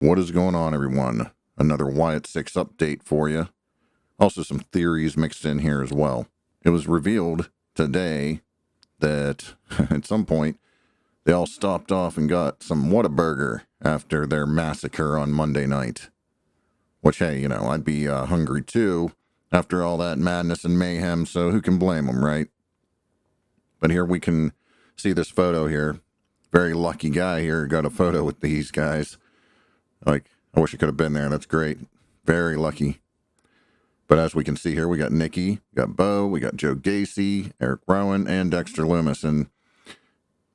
What is going on, everyone? Another Wyatt Sick6 update for you. Also some theories mixed in here as well. It was revealed today that at some point they all stopped off and got some Whataburger after their massacre on Monday night. Which, hey, I'd be hungry too after all that madness and mayhem, so who can blame them, right? But here we can see this photo here. Very lucky guy here got a photo with these guys. Like, I wish I could have been there. That's great. Very lucky. But as we can see here, we got Nikki, we got Bo, we got Joe Gacy, Eric Rowan, and Dexter Loomis. And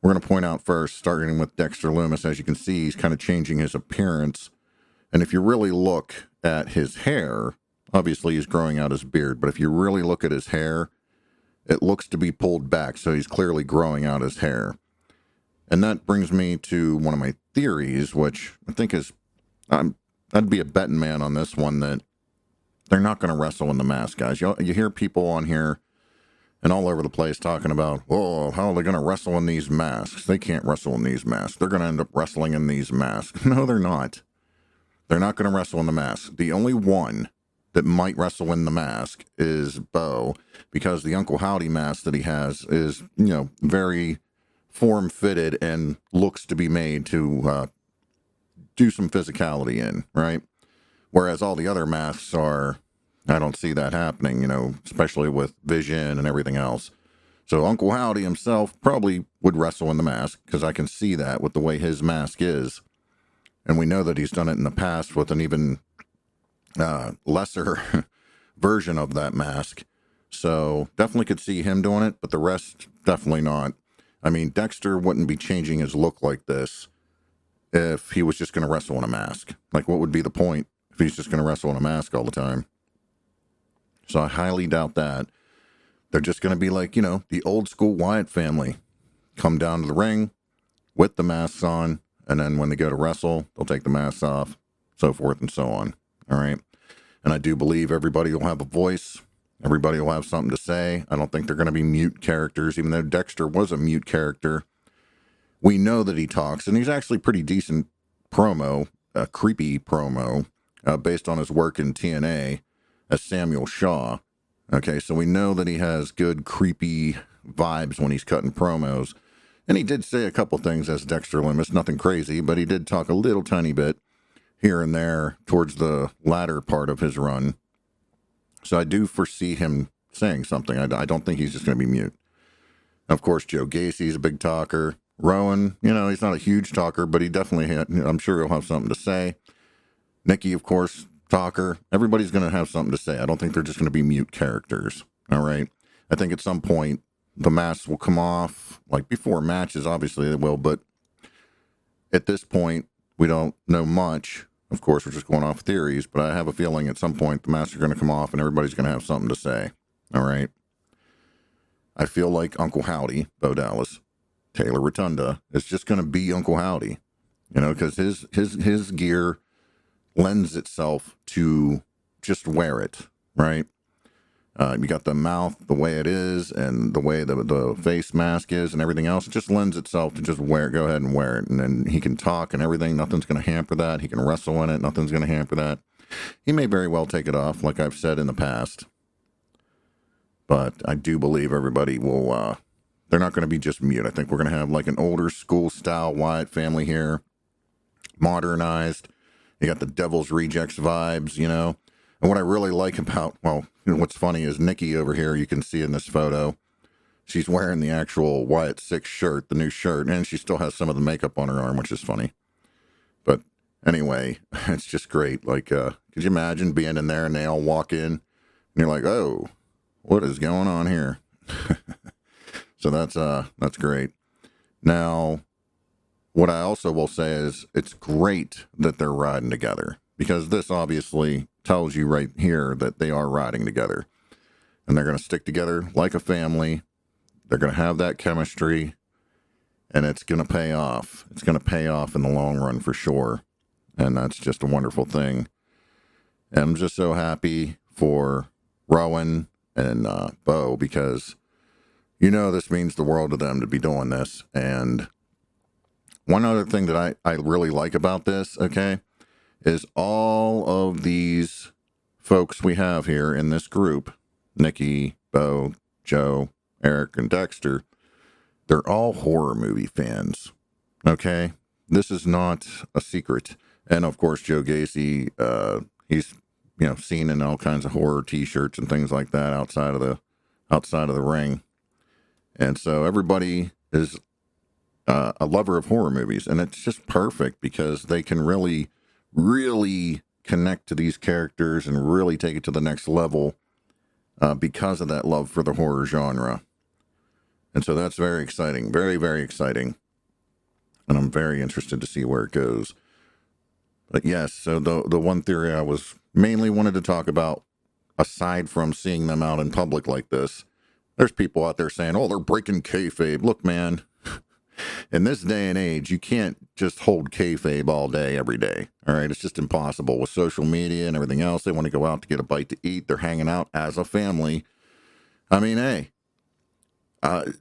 we're going to point out first, starting with Dexter Loomis, as you can see, he's kind of changing his appearance. And if you really look at his hair, obviously he's growing out his beard, but if you really look at his hair, it looks to be pulled back. So he's clearly growing out his hair. And that brings me to one of my theories, which I think is, I'd be a betting man on this one, that they're not going to wrestle in the mask, guys. You hear people on here and all over the place talking about, oh, how are they going to wrestle in these masks? They can't wrestle in these masks. They're going to end up wrestling in these masks. No, they're not. They're not going to wrestle in the mask. The only one that might wrestle in the mask is Bo, because the Uncle Howdy mask that he has is, very form-fitted and looks to be made to do some physicality in, right? Whereas all the other masks are, I don't see that happening, especially with vision and everything else. So Uncle Howdy himself probably would wrestle in the mask, because I can see that with the way his mask is. And we know that he's done it in the past with an even lesser version of that mask. So definitely could see him doing it, but the rest, definitely not. I mean, Dexter wouldn't be changing his look like this if he was just going to wrestle in a mask. Like, what would be the point if he's just going to wrestle in a mask all the time? So I highly doubt that. They're just going to be like, the old school Wyatt family. Come down to the ring with the masks on, and then when they go to wrestle, they'll take the masks off, so forth and so on. All right? And I do believe everybody will have a voice. Everybody will have something to say. I don't think they're going to be mute characters, even though Dexter was a mute character. We know that he talks, and he's actually pretty decent promo, a creepy promo, based on his work in TNA as Samuel Shaw. Okay, so we know that he has good creepy vibes when he's cutting promos. And he did say a couple things as Dexter Loomis, nothing crazy, but he did talk a little tiny bit here and there towards the latter part of his run. So I do foresee him saying something. I don't think he's just going to be mute. Of course, Joe Gacy's a big talker. Rowan, he's not a huge talker, but he definitely I'm sure he'll have something to say. Nikki, of course, talker. Everybody's going to have something to say. I don't think they're just going to be mute characters. All right. I think at some point the masks will come off, like before matches, obviously they will, but at this point we don't know much. Of course, we're just going off theories, but I have a feeling at some point the masks are going to come off and everybody's going to have something to say. All right. I feel like Uncle Howdy, Bo Dallas, Taylor Rotunda, is just going to be Uncle Howdy, because his gear lends itself to just wear it, right? You got the mouth the way it is, and the way the face mask is, and everything else. It just lends itself to just go ahead and wear it, and then he can talk and everything. Nothing's going to hamper that. He can wrestle in it. Nothing's going to hamper that. He may very well take it off, like I've said in the past. But I do believe everybody will, they're not going to be just mute. I think we're going to have like an older school style Wyatt family here, modernized. You got the Devil's Rejects vibes, And what I really like about, what's funny is Nikki over here, you can see in this photo, she's wearing the actual Wyatt Sick6 shirt, the new shirt, and she still has some of the makeup on her arm, which is funny. But anyway, it's just great. Like, could you imagine being in there and they all walk in and you're like, oh, what is going on here? So that's great. Now, what I also will say is it's great that they're riding together, because this obviously tells you right here that they are riding together, and they're going to stick together like a family. They're going to have that chemistry, and it's going to pay off. It's going to pay off in the long run for sure. And that's just a wonderful thing. And I'm just so happy for Rowan and Bo, because this means the world to them to be doing this. And one other thing that I really like about this, okay, is all of these folks we have here in this group, Nikki, Bo, Joe, Eric, and Dexter, they're all horror movie fans. Okay? This is not a secret. And of course, Joe Gacy, he's, seen in all kinds of horror t-shirts and things like that outside of the ring. And so everybody is a lover of horror movies, and it's just perfect because they can really, really connect to these characters and really take it to the next level because of that love for the horror genre. And so that's very exciting, very, very exciting. And I'm very interested to see where it goes. But yes, so the one theory I was mainly wanted to talk about, aside from seeing them out in public like this, there's people out there saying, oh, they're breaking kayfabe. Look, man, in this day and age, you can't just hold kayfabe all day, every day. All right. It's just impossible with social media and everything else. They want to go out to get a bite to eat. They're hanging out as a family. I mean, hey,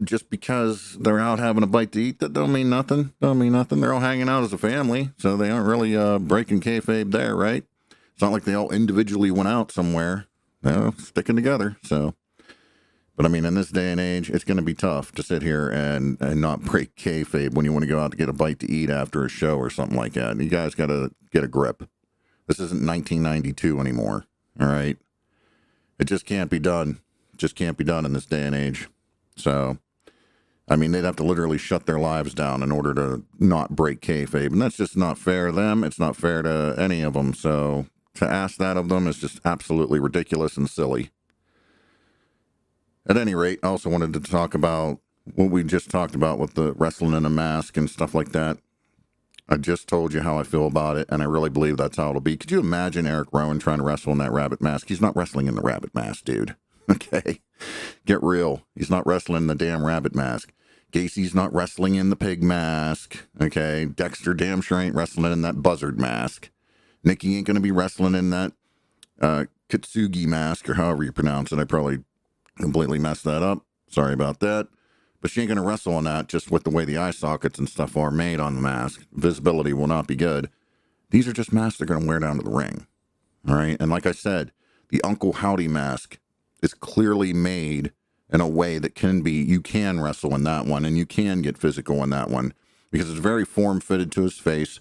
just because they're out having a bite to eat, that don't mean nothing. Don't mean nothing. They're all hanging out as a family. So they aren't really breaking kayfabe there, right? It's not like they all individually went out somewhere. They're sticking together. So. But I mean, in this day and age, it's going to be tough to sit here and not break kayfabe when you want to go out to get a bite to eat after a show or something like that. You guys got to get a grip. This isn't 1992 anymore. All right. It just can't be done. It just can't be done in this day and age. So, I mean, they'd have to literally shut their lives down in order to not break kayfabe. And that's just not fair to them. It's not fair to any of them. So to ask that of them is just absolutely ridiculous and silly. At any rate, I also wanted to talk about what we just talked about with the wrestling in a mask and stuff like that. I just told you how I feel about it, and I really believe that's how it'll be. Could you imagine Eric Rowan trying to wrestle in that rabbit mask? He's not wrestling in the rabbit mask, dude. Okay? Get real. He's not wrestling in the damn rabbit mask. Gacy's not wrestling in the pig mask. Okay? Dexter damn sure ain't wrestling in that buzzard mask. Nikki ain't going to be wrestling in that Kitsugi mask, or however you pronounce it. I probably completely messed that up. Sorry about that. But she ain't going to wrestle on that just with the way the eye sockets and stuff are made on the mask. Visibility will not be good. These are just masks they're going to wear down to the ring. All right? And like I said, the Uncle Howdy mask is clearly made in a way that you can wrestle in that one, and you can get physical in that one because it's very form-fitted to his face.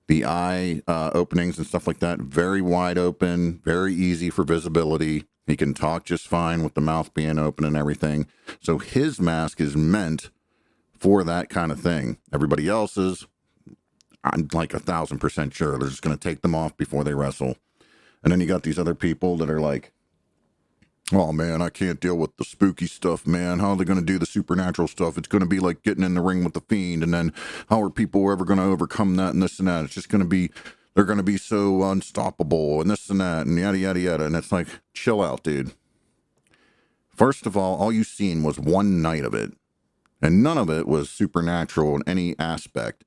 The eye openings and stuff like that, very wide open, very easy for visibility. He can talk just fine with the mouth being open and everything. So his mask is meant for that kind of thing. Everybody else's, I'm like 1,000% sure they're just going to take them off before they wrestle. And then you got these other people that are like, oh man, I can't deal with the spooky stuff, man. How are they going to do the supernatural stuff? It's going to be like getting in the ring with the Fiend. And then how are people ever going to overcome that and this and that? It's just going to be, they're going to be so unstoppable and this and that and yada, yada, yada. And it's like, chill out, dude. First of all you seen was one night of it. And none of it was supernatural in any aspect.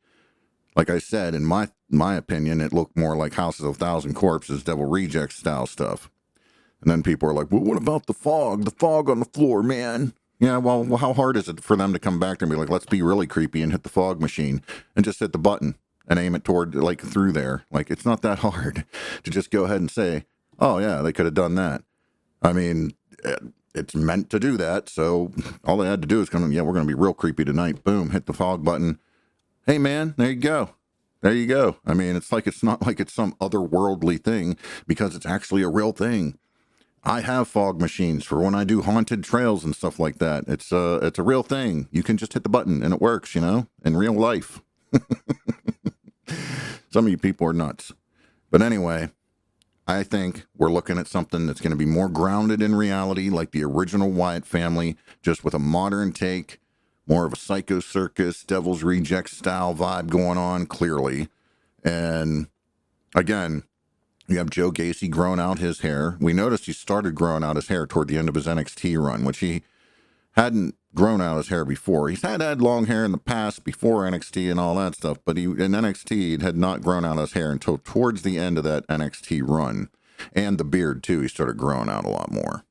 Like I said, in my opinion, it looked more like House of a Thousand Corpses, Devil Rejects style stuff. And then people are like, well, what about the fog? The fog on the floor, man. Yeah, well, how hard is it for them to come back and be like, let's be really creepy and hit the fog machine and just hit the button and aim it toward, like, through there. Like, it's not that hard to just go ahead and say, oh, yeah, they could have done that. I mean, it's meant to do that. So all they had to do is come, yeah, we're going to be real creepy tonight. Boom, hit the fog button. Hey, man, there you go. There you go. I mean, it's not like it's some otherworldly thing because it's actually a real thing. I have fog machines for when I do haunted trails and stuff like that. It's a real thing. You can just hit the button and it works, in real life. Some of you people are nuts. But anyway, I think we're looking at something that's going to be more grounded in reality, like the original Wyatt family, just with a modern take, more of a Psycho Circus, Devil's Reject style vibe going on, clearly. And again, you have Joe Gacy growing out his hair. We noticed he started growing out his hair toward the end of his NXT run, which he hadn't grown out his hair before. He's had long hair in the past before NXT and all that stuff, but in NXT, he had not grown out his hair until towards the end of that NXT run. And the beard, too, he started growing out a lot more.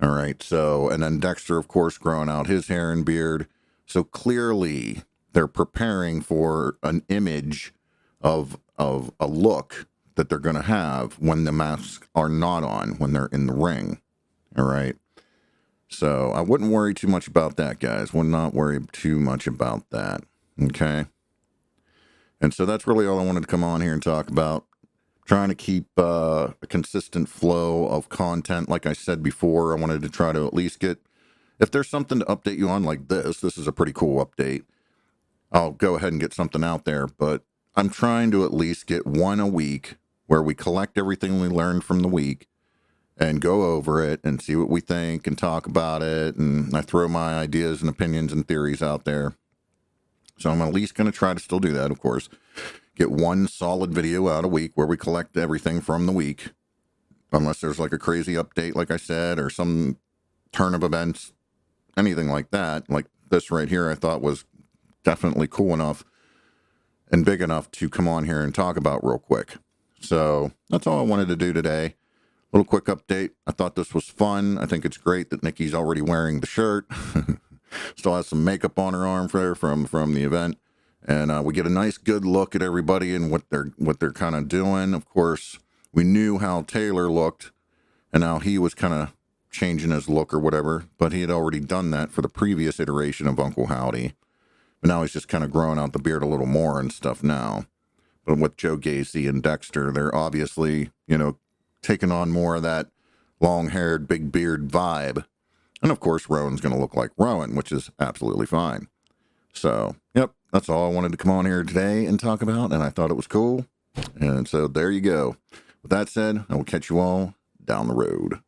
All right, so, and then Dexter, of course, growing out his hair and beard. So clearly, they're preparing for an image of a look that they're going to have when the masks are not on, when they're in the ring. All right. So I wouldn't worry too much about that, guys. Would not worry too much about that. Okay. And so that's really all I wanted to come on here and talk about. Trying to keep a consistent flow of content. Like I said before, I wanted to try to at least get, if there's something to update you on like this is a pretty cool update. I'll go ahead and get something out there, but I'm trying to at least get one a week where we collect everything we learned from the week and go over it and see what we think and talk about it. And I throw my ideas and opinions and theories out there. So I'm at least going to try to still do that, of course. Get one solid video out a week where we collect everything from the week. Unless there's like a crazy update, like I said, or some turn of events, anything like that. Like this right here, I thought was definitely cool enough and big enough to come on here and talk about real quick. So that's all I wanted to do today. Little quick update. I thought this was fun. I think it's great that Nikki's already wearing the shirt. Still has some makeup on her arm from the event. And we get a nice good look at everybody and what they're kind of doing. Of course, we knew how Taylor looked and how he was kind of changing his look or whatever, but he had already done that for the previous iteration of Uncle Howdy. But now he's just kind of growing out the beard a little more and stuff now. But with Joe Gacy and Dexter, they're obviously, taking on more of that long-haired, big beard vibe. And of course, Rowan's going to look like Rowan, which is absolutely fine. So, yep, that's all I wanted to come on here today and talk about, and I thought it was cool. And so there you go. With that said, I will catch you all down the road.